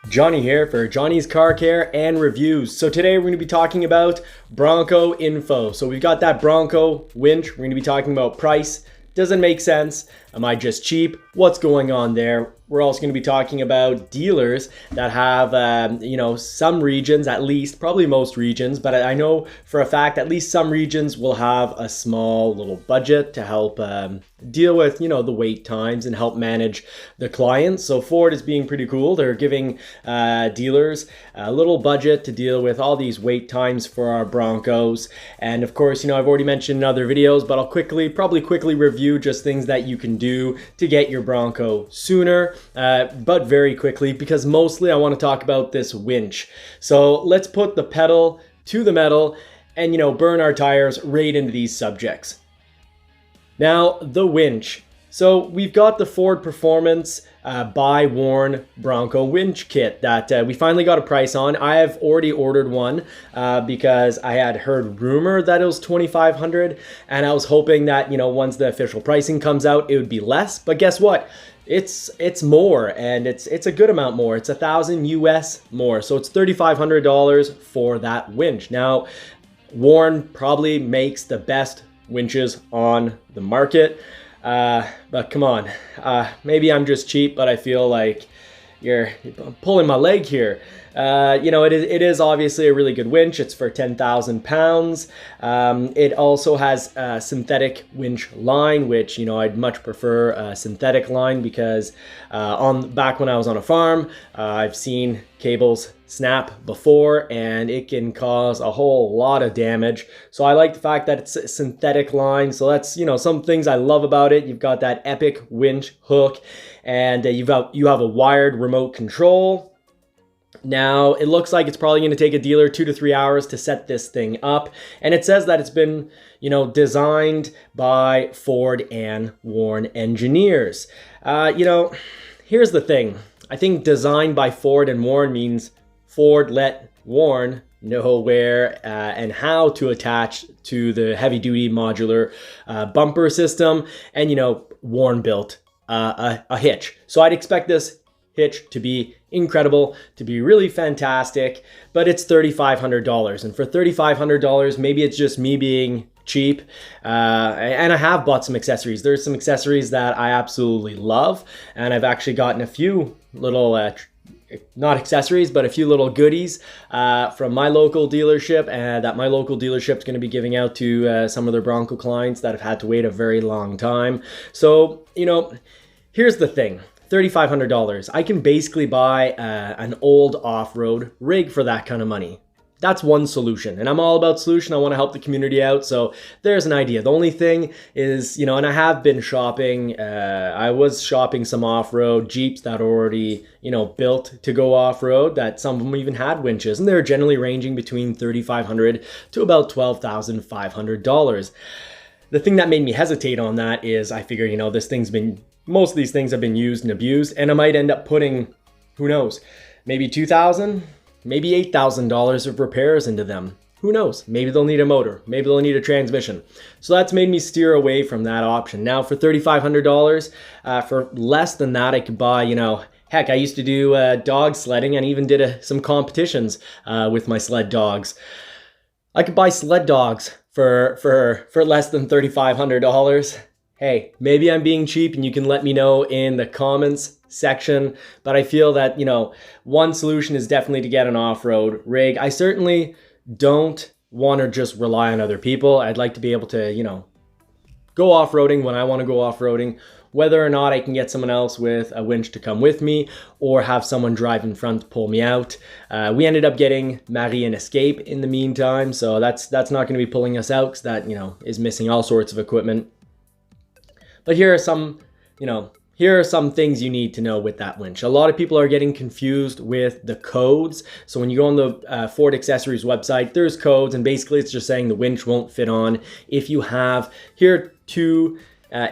Johnny here for Johnny's Car Care and Reviews. So today we're going to be talking about Bronco info. So we've got that Bronco winch. We're going to be talking about price. Does it make sense? Am I just cheap? What's going on there? We're also going to be talking about dealers that have, some regions, at least, probably most regions, but I know for a fact at least some regions will have a small little budget to help deal with, the wait times and help manage the clients. So Ford is being pretty cool. They're giving dealers a little budget to deal with all these wait times for our Broncos. And of course, I've already mentioned in other videos, but I'll probably quickly review just things that you can do to get your Bronco sooner, but very quickly, because mostly I want to talk about this winch. So let's put the pedal to the metal and, burn our tires right into these subjects. Now, the winch. So we've got the Ford Performance buy worn Bronco winch kit that we finally got a price on. I have already ordered one because I had heard rumor that it was $2,500, and I was hoping that once the official pricing comes out, it would be less. But guess what? It's more, and it's a good amount more. It's $1,000 US more, so it's $3,500 for that winch. Now, Warn probably makes the best winches on the market. But come on, maybe I'm just cheap, but I feel like you're pulling my leg here. It is obviously a really good winch. It's for 10,000 pounds. It also has a synthetic winch line, which, I'd much prefer a synthetic line because back when I was on a farm, I've seen cables snap before and it can cause a whole lot of damage. So I like the fact that it's a synthetic line. So that's, some things I love about it. You've got that epic winch hook, and you have a wired remote control. Now, it looks like it's probably going to take a dealer 2 to 3 hours to set this thing up. And it says that it's been, designed by Ford and Warn engineers. Here's the thing. I think designed by Ford and Warn means Ford let Warn know where and how to attach to the heavy-duty modular bumper system. And, Warn built a hitch. So I'd expect this hitch to be incredible, to be really fantastic, but it's $3,500. And for $3,500, maybe it's just me being cheap. And I have bought some accessories. There's some accessories that I absolutely love, and I've actually gotten a few little not accessories, but a few little goodies from my local dealership, and that my local dealership is going to be giving out to some of their Bronco clients that have had to wait a very long time. So, here's the thing. $3,500. I can basically buy an old off-road rig for that kind of money. That's one solution, and I'm all about solution. I want to help the community out, so there's an idea. The only thing is, and I have been shopping. I was shopping some off-road Jeeps that are already, built to go off-road, that some of them even had winches, and they're generally ranging between $3,500 to about $12,500. The thing that made me hesitate on that is I figure, most of these things have been used and abused, and I might end up putting, who knows, maybe $2,000, maybe $8,000 of repairs into them. Who knows? Maybe they'll need a motor. Maybe they'll need a transmission. So that's made me steer away from that option. Now for $3,500, for less than that, I could buy, heck, I used to do dog sledding and even did some competitions with my sled dogs. I could buy sled dogs for less than $3,500. Hey, maybe I'm being cheap, and you can let me know in the comments section, but I feel that, one solution is definitely to get an off-road rig. I certainly don't want to just rely on other people. I'd like to be able to, go off-roading when I want to go off-roading, whether or not I can get someone else with a winch to come with me or have someone drive in front to pull me out. We ended up getting Marie an Escape in the meantime, so that's not going to be pulling us out because that, is missing all sorts of equipment. But here are some things you need to know with that winch. A lot of people are getting confused with the codes. So when you go on the Ford Accessories website, there's codes, and basically it's just saying the winch won't fit on if you have. Here are two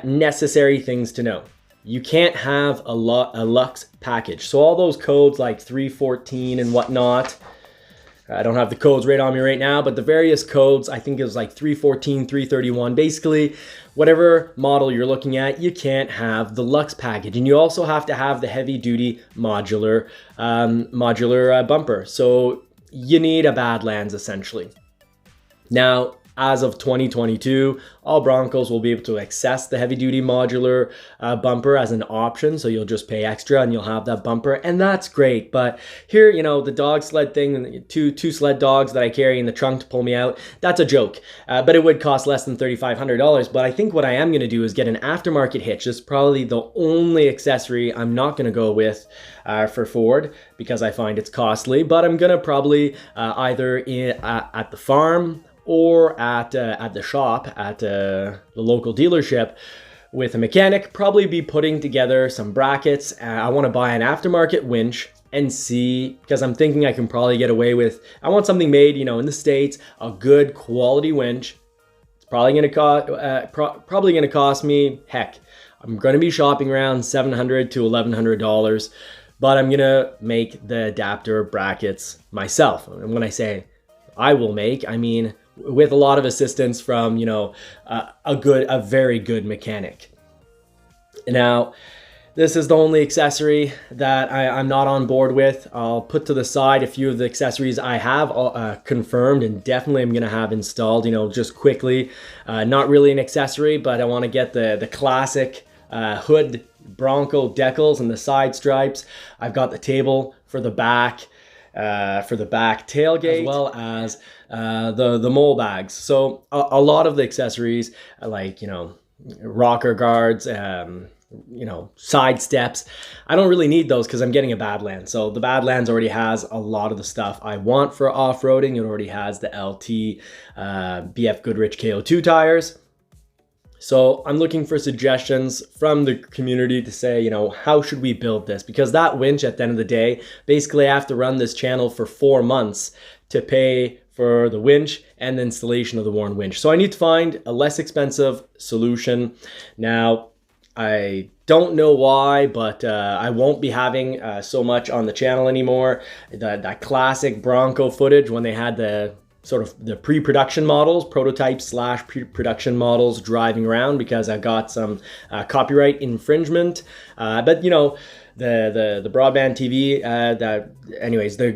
necessary things to know. You can't have a Lux package. So all those codes like 314 and whatnot, I don't have the codes right on me right now, but the various codes, I think it was like 314, 331. Basically, whatever model you're looking at, you can't have the Luxe package. And you also have to have the heavy duty modular bumper. So you need a Badlands essentially. Now, as of 2022, all Broncos will be able to access the heavy-duty modular bumper as an option, so you'll just pay extra and you'll have that bumper, and that's great. But here, you know, the dog sled thing, two sled dogs that I carry in the trunk to pull me out, that's a joke. But it would cost less than $3,500. But I think what I am going to do is get an aftermarket hitch. This is probably the only accessory I'm not going to go with for Ford because I find it's costly. But I'm going to probably either at the farm or at the shop, at the local dealership with a mechanic, probably be putting together some brackets. I want to buy an aftermarket winch and see, because I'm thinking I can probably get away with, I want something made, you know, in the States, a good quality winch. It's probably going to cost me, heck, I'm going to be shopping around $700 to $1,100, but I'm going to make the adapter brackets myself. And when I say I will make, I mean with a lot of assistance from, you know, a very good mechanic. Now, this is the only accessory that I'm not on board with. I'll put to the side a few of the accessories I have confirmed and definitely I'm going to have installed, you know, just quickly. Not really an accessory, but I want to get the classic hood Bronco decals and the side stripes. I've got the table for the back tailgate, as well as the mole bags. So a lot of the accessories, like, you know, rocker guards, you know, side steps, I don't really need those because I'm getting a Badlands. So the Badlands already has a lot of the stuff I want for off-roading. It already has the LT BF Goodrich KO2 tires. So I'm looking for suggestions from the community to say, you know, how should we build this? Because that winch, at the end of the day, basically I have to run this channel for 4 months to pay for the winch and the installation of the worn winch. So I need to find a less expensive solution. Now, I don't know why, but I won't be having so much on the channel anymore. That classic Bronco footage when they had the sort of the pre-production models, prototypes / pre-production models driving around, because I got some copyright infringement. But you know, the broadband TV,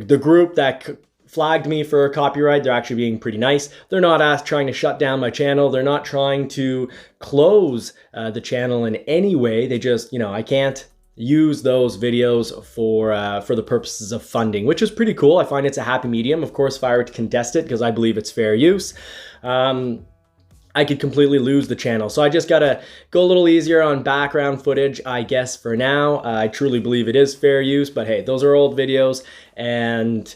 the group that flagged me for copyright, they're actually being pretty nice. They're not trying to shut down my channel. They're not trying to close the channel in any way. They just, you know, I can't use those videos for the purposes of funding, which is pretty cool. I find it's a happy medium. Of course, if I were to contest it, because I believe it's fair use, I could completely lose the channel. So I just gotta go a little easier on background footage, I guess, for now. I truly believe it is fair use, but hey, those are old videos, and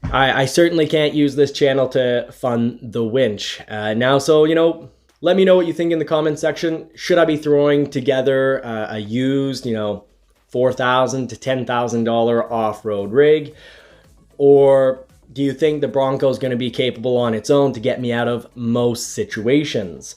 I certainly can't use this channel to fund the winch now. So, you know, let me know what you think in the comment section. Should I be throwing together a used, you know, $4,000 to $10,000 off-road rig? Or do you think the Bronco is going to be capable on its own to get me out of most situations?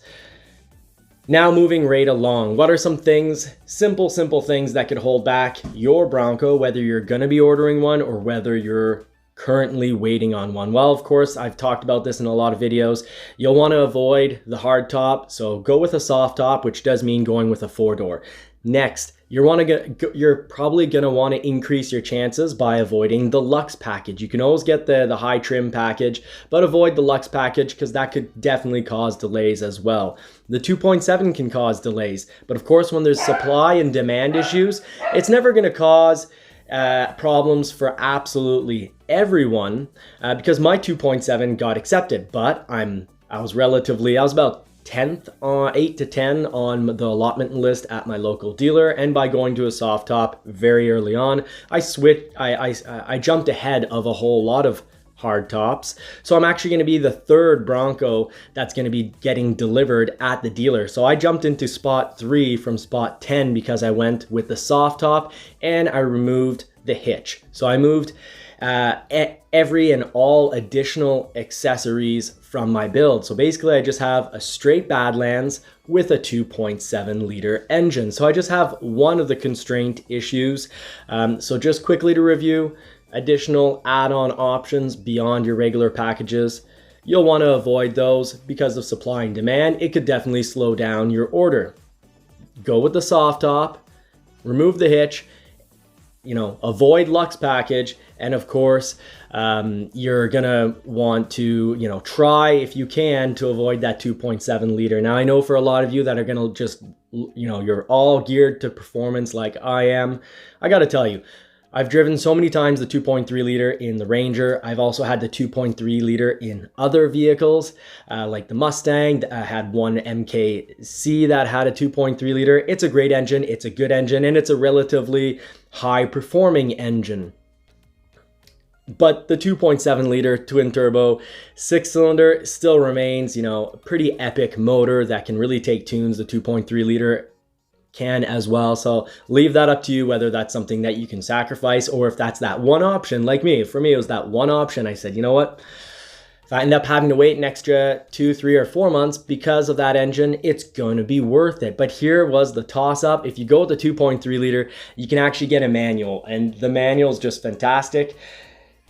Now, moving right along, what are some things, simple things that could hold back your Bronco, whether you're going to be ordering one or whether you're currently waiting on one? Well, of course, I've talked about this in a lot of videos. You'll want to avoid the hard top, so go with a soft top, which does mean going with a 4-door. Next, you're probably going to want to increase your chances by avoiding the Luxe package. You can always get the high trim package, but avoid the Luxe package because that could definitely cause delays as well. The 2.7 can cause delays, but of course, when there's supply and demand issues, it's never going to cause problems for absolutely everyone, because my 2.7 got accepted, but I was about 10th, 8 to 10 on the allotment list at my local dealer, and by going to a soft top very early on, I jumped ahead of a whole lot of hard tops. So I'm actually going to be the 3rd Bronco that's going to be getting delivered at the dealer. So I jumped into spot 3 from spot 10 because I went with the soft top and I removed the hitch. So I moved every and all additional accessories from my build. So basically I just have a straight Badlands with a 2.7 liter engine. So I just have one of the constraint issues. So just quickly to review, additional add-on options beyond your regular packages, you'll want to avoid those because of supply and demand. It could definitely slow down your order. Go with the soft top, remove the hitch, avoid Lux package, and of course, you're gonna want to, try if you can to avoid that 2.7 liter. Now, I know for a lot of you that are gonna just, you're all geared to performance like I am. I gotta tell you, I've driven so many times the 2.3 liter in the Ranger. I've also had the 2.3 liter in other vehicles, like the Mustang. I had one MKC that had a 2.3 liter. It's a great engine, it's a good engine, and it's a relatively high performing engine. But the 2.7 liter twin turbo 6-cylinder still remains, a pretty epic motor that can really take tunes. The 2.3 liter can as well. So leave that up to you, whether that's something that you can sacrifice or if that's that one option. Like me, for me, it was that one option. I said, you know what? If I end up having to wait an extra 2, 3, or 4 months because of that engine, it's going to be worth it. But here was the toss up. If you go with the 2.3 liter, you can actually get a manual, and the manual is just fantastic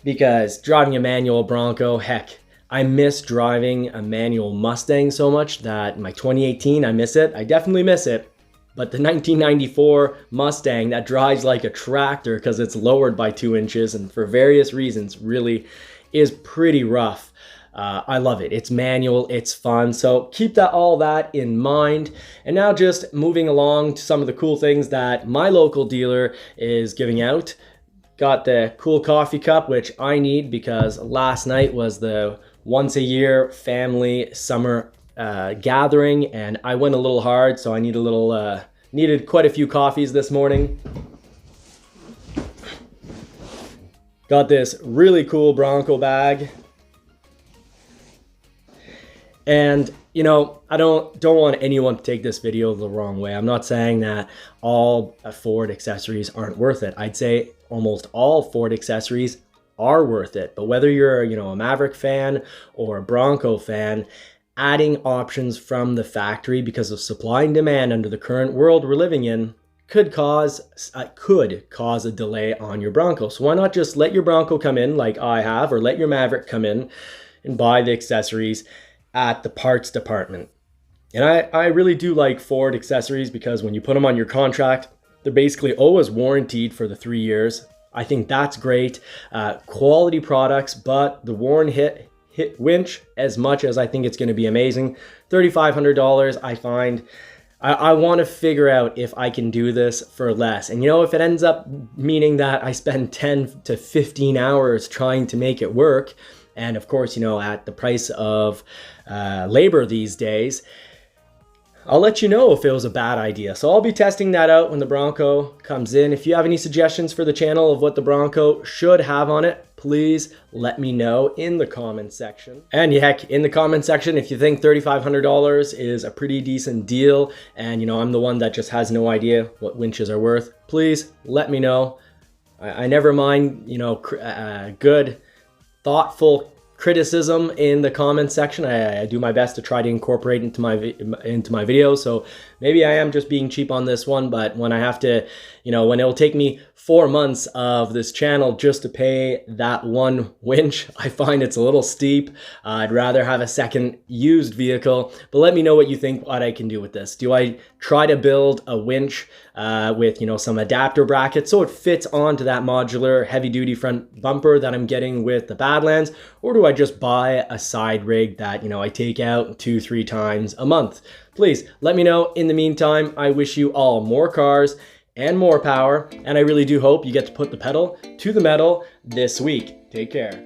because driving a manual Bronco, heck, I miss driving a manual Mustang so much that my 2018, I miss it. I definitely miss it. But the 1994 Mustang that drives like a tractor because it's lowered by 2 inches and for various reasons really is pretty rough. I love it. It's manual, it's fun. So keep all that in mind. And now just moving along to some of the cool things that my local dealer is giving out. Got the cool coffee cup, which I need because last night was the once a year family summer gathering, and I went a little hard, so I need needed quite a few coffees this morning. Got this really cool Bronco bag. And I don't want anyone to take this video the wrong way. I'm not saying that all Ford accessories aren't worth it. I'd say almost all Ford accessories are worth it. But whether you're, a Maverick fan or a Bronco fan, adding options from the factory because of supply and demand under the current world we're living in could cause a delay on your Bronco. So why not just let your Bronco come in like I have, or let your Maverick come in and buy the accessories at the parts department. And I really do like Ford accessories because when you put them on your contract, they're basically always warranted for the 3 years. I think that's great. Quality products, but the worn hit winch, as much as I think it's going to be amazing, $3,500, I find. I want to figure out if I can do this for less. And if it ends up meaning that I spend 10 to 15 hours trying to make it work, and of course, at the price of labor these days, I'll let you know if it was a bad idea. So I'll be testing that out when the Bronco comes in. If you have any suggestions for the channel of what the Bronco should have on it, please let me know in the comment section. And heck, in the comment section, if you think $3,500 is a pretty decent deal and I'm the one that just has no idea what winches are worth, please let me know. I never mind, good, thoughtful criticism in the comment section. I do my best to try to incorporate into my videos. So maybe I am just being cheap on this one, but when I have to, when it'll take me 4 months of this channel just to pay that one winch, I find it's a little steep. I'd rather have a second used vehicle, but let me know what you think, what I can do with this. Do I try to build a winch with, some adapter brackets so it fits onto that modular heavy duty front bumper that I'm getting with the Badlands? Or do I just buy a side rig that, I take out 2-3 times a month? Please let me know. In the meantime, I wish you all more cars and more power, and I really do hope you get to put the pedal to the metal this week. Take care.